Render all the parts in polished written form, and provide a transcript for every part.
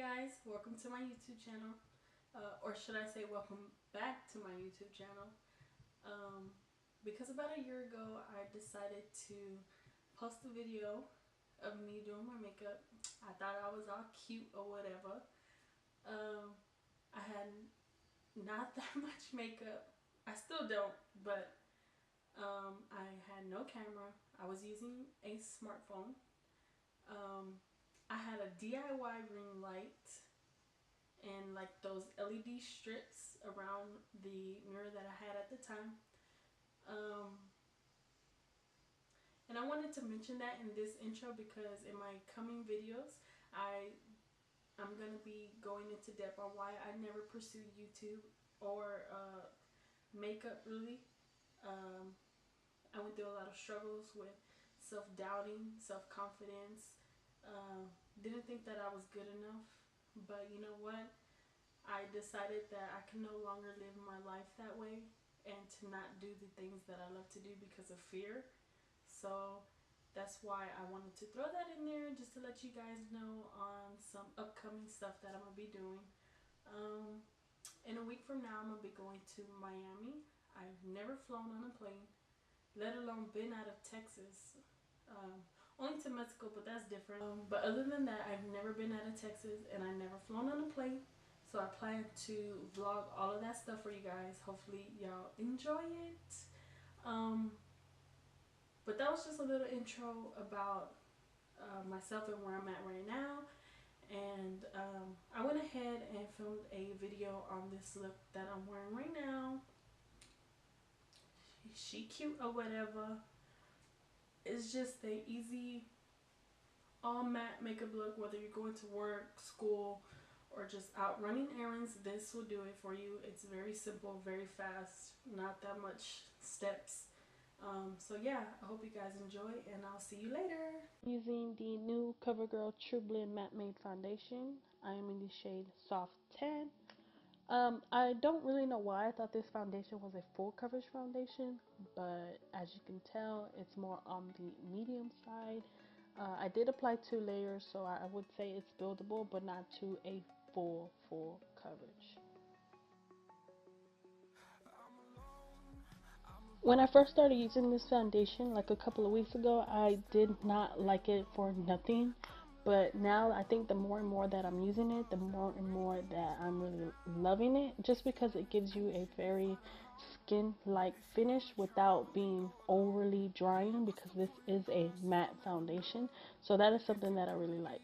guys, welcome to my YouTube channel, or should I say welcome back to my YouTube channel. Because about a year ago I decided to post a video of me doing my makeup. I thought I was all cute or whatever. I had not that much makeup. I still don't, but I had no camera. I was using a smartphone. I had a DIY ring light and like those LED strips around the mirror that I had at the time. And I wanted to mention that in this intro because in my coming videos I'm going to be going into depth on why I never pursued YouTube or makeup really. I went through a lot of struggles with self-doubting, self-confidence. Didn't think that I was good enough, but you know what? I decided that I can no longer live my life that way and to not do the things that I love to do because of fear. So that's why I wanted to throw that in there just to let you guys know on some upcoming stuff that I'm going to be doing. In a week from now, I'm going to be going to Miami. I've never flown on a plane, let alone been out of Texas. Only to Mexico, but that's different. But other than that, I've never been out of Texas and I've never flown on a plane. So I plan to vlog all of that stuff for you guys. Hopefully y'all enjoy it. But that was just a little intro about myself and where I'm at right now. And I went ahead and filmed a video on this look that I'm wearing right now. She cute or whatever. It's just a easy all matte makeup look, whether you're going to work, school, or just out running errands. This will do it for you. It's very simple, very fast, not that much steps. So yeah, I hope you guys enjoy and I'll see you later. Using the new Covergirl True Blend Matte Made Foundation. I am in the shade Soft Tan. I don't really know why I thought this foundation was a full coverage foundation, but as you can tell, it's more on the medium side. I did apply 2 layers, so I would say it's buildable, but not to a full coverage. When I first started using this foundation, like a couple of weeks ago, I did not like it for nothing. But now I think the more and more that I'm using it, the more and more that I'm really loving it, just because it gives you a very skin-like finish without being overly drying, because this is a matte foundation. So that is something that I really like.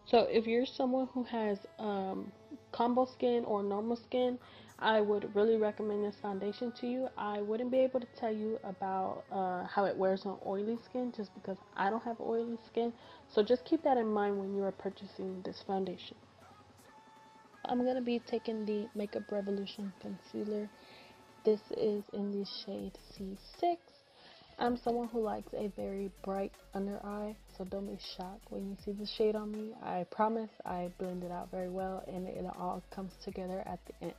So if you're someone who has combo skin or normal skin, I would really recommend this foundation to you. I wouldn't be able to tell you about how it wears on oily skin just because I don't have oily skin. So just keep that in mind when you are purchasing this foundation. I'm going to be taking the Makeup Revolution Concealer. This is in the shade C6. I'm someone who likes a very bright under eye, so don't be shocked when you see the shade on me. I promise I blend it out very well and it all comes together at the end.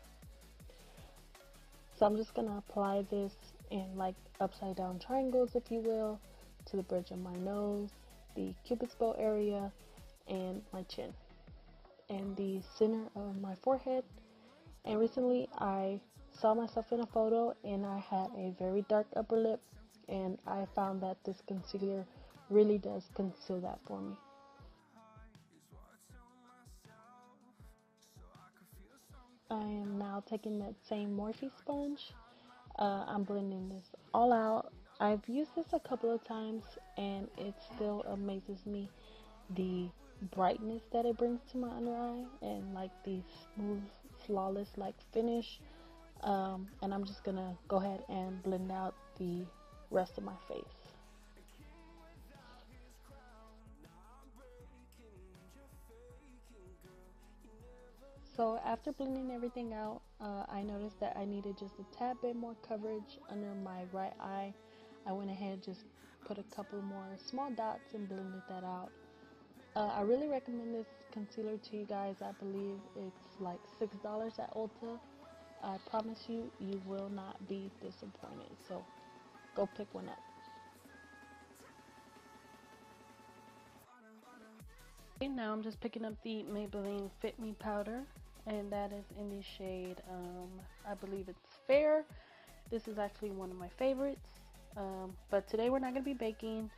So I'm just going to apply this in like upside down triangles, if you will, to the bridge of my nose, the cupid's bow area, and my chin, and the center of my forehead. And recently I saw myself in a photo and I had a very dark upper lip, and I found that this concealer really does conceal that for me. I am now taking that same Morphe sponge. I'm blending this all out. I've used this a couple of times and it still amazes me the brightness that it brings to my under eye and like the smooth, flawless like finish. And I'm just gonna go ahead and blend out the rest of my face. So after blending everything out, I noticed that I needed just a tad bit more coverage under my right eye. I went ahead, just put a couple more small dots and blended that out. I really recommend this concealer to you guys. I believe it's like $6 at Ulta. I promise you, you will not be disappointed. So go pick one up. Now I'm just picking up the Maybelline Fit Me powder, and that is in the shade, I believe it's Fair. This is actually one of my favorites. But today we're not going to be baking.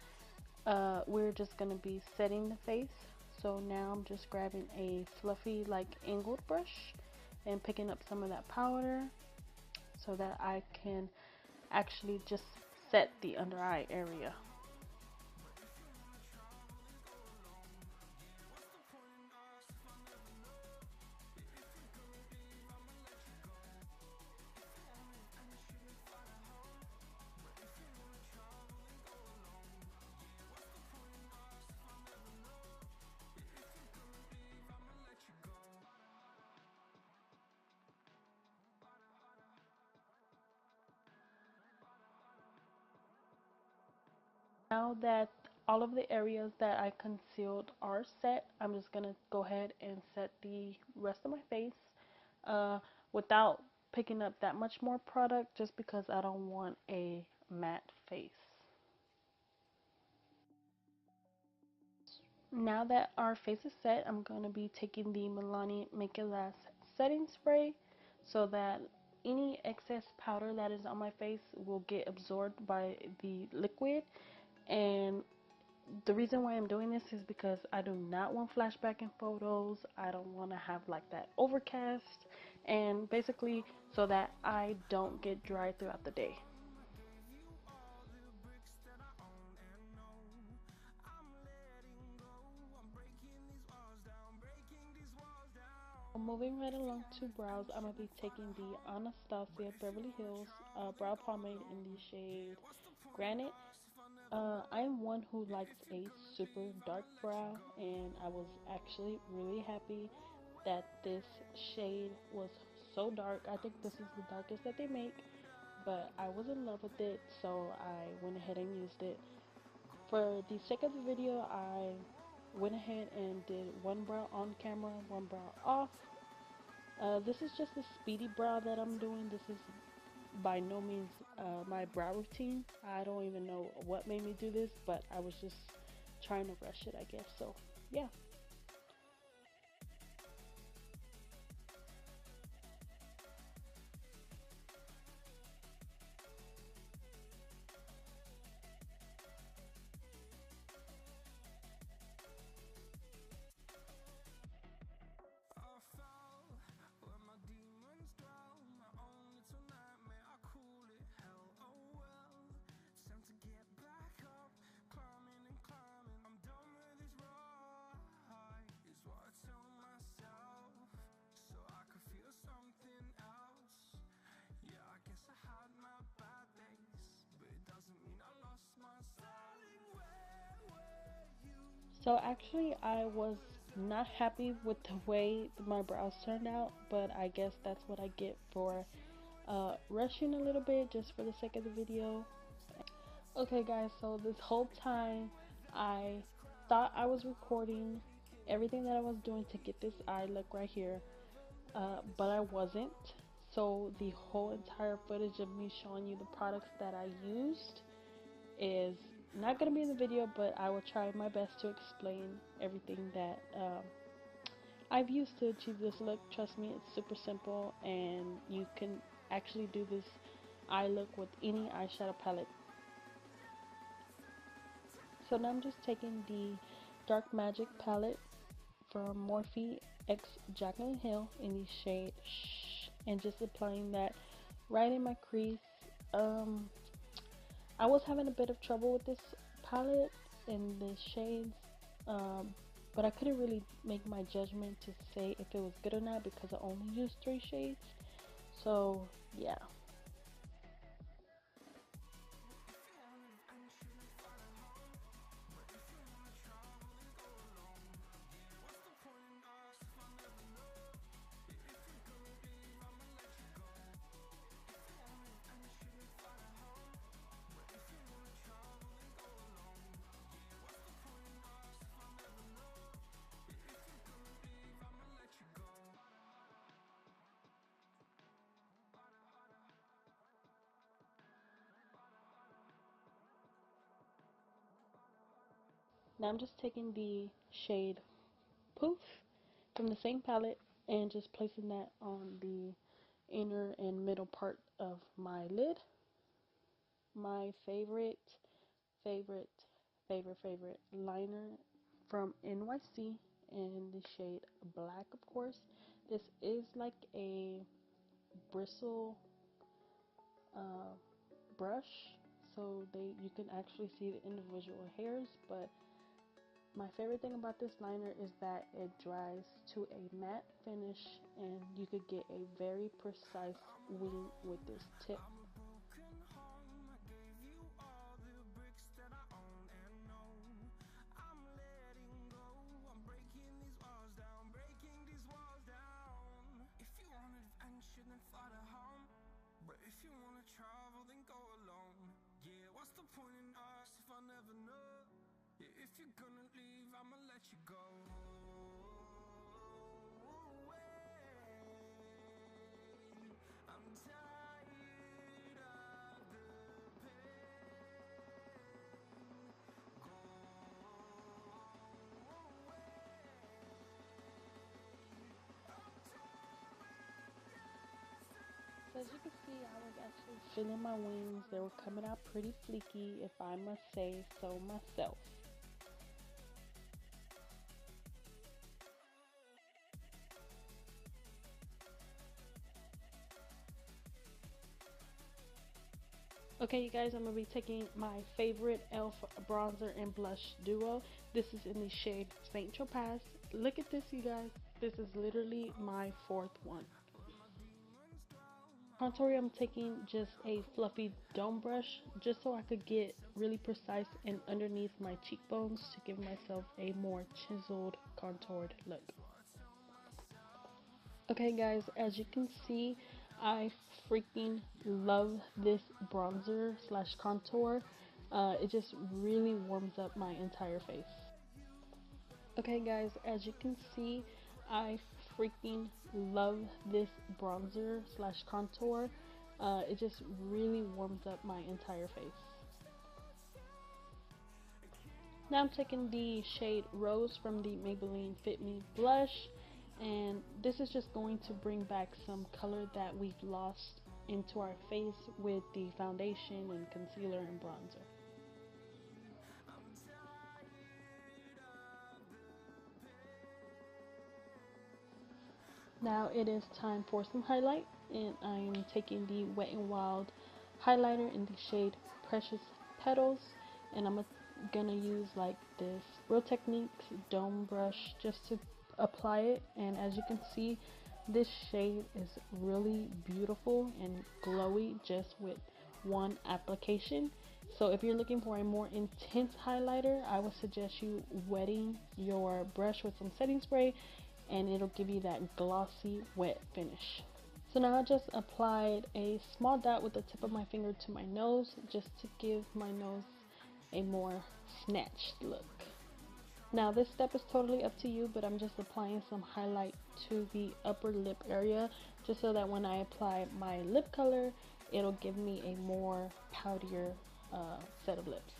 We're just going to be setting the face. So now I'm just grabbing a fluffy like angled brush and picking up some of that powder so that I can actually just set the under eye area. Now that all of the areas that I concealed are set, I'm just going to go ahead and set the rest of my face without picking up that much more product, just because I don't want a matte face. Now that our face is set, I'm going to be taking the Milani Make It Last setting spray so that any excess powder that is on my face will get absorbed by the liquid. And the reason why I'm doing this is because I do not want flashback in photos. I don't want to have like that overcast, and basically so that I don't get dry throughout the day. Moving right along to brows, I'm going to be taking the Anastasia Beverly Hills brow pomade in the shade Granite. I'm one who likes a super dark brow, and I was actually really happy that this shade was so dark. I think this is the darkest that they make, but I was in love with it, so I went ahead and used it. For the sake of the video, I went ahead and did one brow on camera, one brow off. This is just a speedy brow that I'm doing. This is by no means my brow routine. I don't even know what made me do this, but I was just trying to rush it, I guess. So yeah. So actually I was not happy with the way my brows turned out, but I guess that's what I get for rushing a little bit just for the sake of the video. Okay guys, so this whole time I thought I was recording everything that I was doing to get this eye look right here, but I wasn't. So the whole entire footage of me showing you the products that I used is not going to be in the video, but I will try my best to explain everything that I've used to achieve this look. Trust me, it's super simple, and you can actually do this eye look with any eyeshadow palette. So now I'm just taking the Dark Magic palette from Morphe x Jacklyn Hill in the shade Shh, and just applying that right in my crease. I was having a bit of trouble with this palette and the shades, but I couldn't really make my judgment to say if it was good or not because I only used 3 shades. So yeah. Now I'm just taking the shade Poof from the same palette, and just placing that on the inner and middle part of my lid. My favorite liner from NYC in the shade Black, of course. This is like a bristle brush, so you can actually see the individual hairs, but my favorite thing about this liner is that it dries to a matte finish, and you could get a very precise wing with this tip. But if you wanna travel, then go alone. Yeah, what's the point in us if I never know? Yeah, if you're gonna leave, I'ma let you go. I'm tired of the pain. Go away. So as you can see, I was actually filling my wings. They were coming out pretty fleeky, if I must say so myself. Okay, you guys, I'm going to be taking my favorite e.l.f. bronzer and blush duo. This is in the shade St. Tropaz. Look at this, you guys. This is literally my fourth one. Contour, I'm taking just a fluffy dome brush just so I could get really precise and underneath my cheekbones to give myself a more chiseled, contoured look. Okay guys, as you can see, I freaking love this bronzer slash contour. It just really warms up my entire face. Okay guys, as you can see, I freaking love this bronzer slash contour. It just really warms up my entire face. Now I'm taking the shade Rose from the Maybelline Fit Me blush, and this is just going to bring back some color that we've lost into our face with the foundation and concealer and bronzer. Now it is time for some highlight, and I'm taking the Wet n Wild highlighter in the shade Precious Petals, and I'm gonna use like this Real Techniques dome brush just to apply it. And as you can see, this shade is really beautiful and glowy just with one application. So if you're looking for a more intense highlighter, I would suggest you wetting your brush with some setting spray, and it'll give you that glossy wet finish. So now I just applied a small dot with the tip of my finger to my nose just to give my nose a more snatched look. Now this step is totally up to you, but I'm just applying some highlight to the upper lip area just so that when I apply my lip color, it'll give me a more poutier set of lips.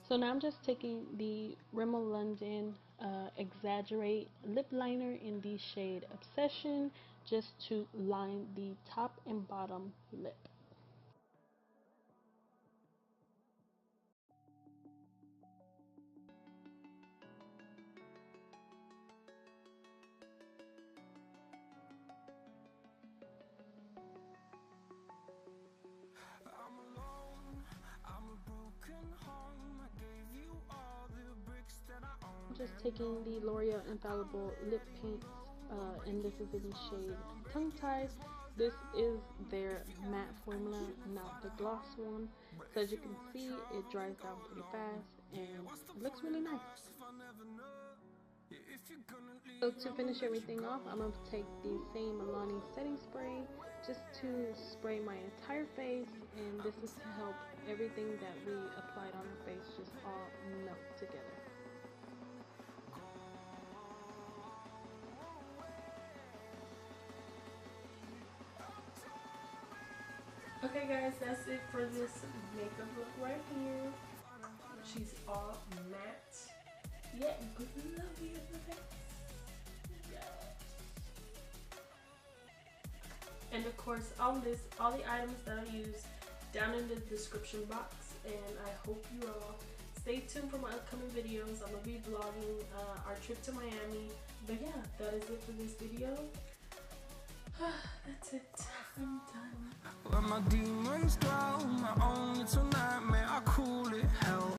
So now I'm just taking the Rimmel London Exaggerate lip liner in the shade Obsession just to line the top and bottom lip. I'm alone, I'm a broken home. I gave you all the bricks that I own. I'm just taking the L'Oreal Infallible lip paints, and this is in the shade Tongue Tied. This is their matte formula, not the gloss one. So as you can see, it dries down pretty fast and it looks really nice. So to finish everything off, I'm going to take the same Milani setting spray just to spray my entire face, and this is to help everything that we applied on our face just all melt together. Okay guys, that's it for this makeup look right here. She's all matte, yet glowy in the face. Yeah. And of course, all the items that I use down in the description box. And I hope you all stay tuned for my upcoming videos. I'm gonna be vlogging our trip to Miami. But yeah, that is it for this video. That's it. I'm done. Where my demons dwell, my own little